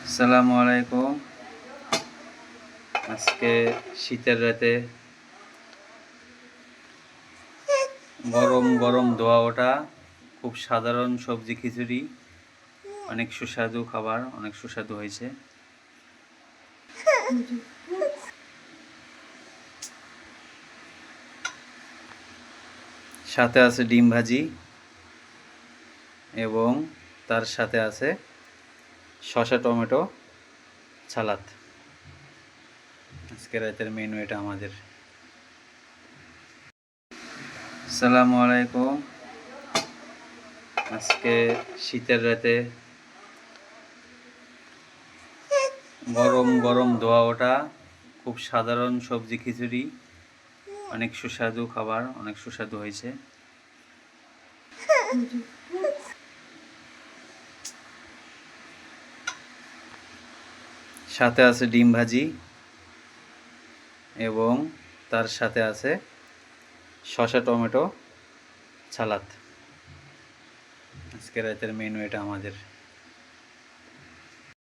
আসসালামু আলাইকুম। আজকে শীতের রাতে গরম গরম ধোয়া ওঠা খুব সাধারণ সবজি খিচুড়ি, অনেক সুস্বাদু খাবার, অনেক সুস্বাদু হয়েছে। সাথে আছে ডিম ভাজি এবং তার সাথে আছে শসা টমেটো সালাদ। আজকে রাতের মেনু এটা আমাদের। আসসালামু আলাইকুম। আজকে শীতের রাতে গরম গরম ধোয়া ওঠা খুব সাধারণ সবজি খিচুড়ি, অনেক সুস্বাদু খাবার, অনেক সুস্বাদু হয়েছে। সাথে আছে ডিম ভাজি এবং তার সাথে আছে শসা টমেটো সালাদ। আজকে রাতের মেনু এটা আমাদের।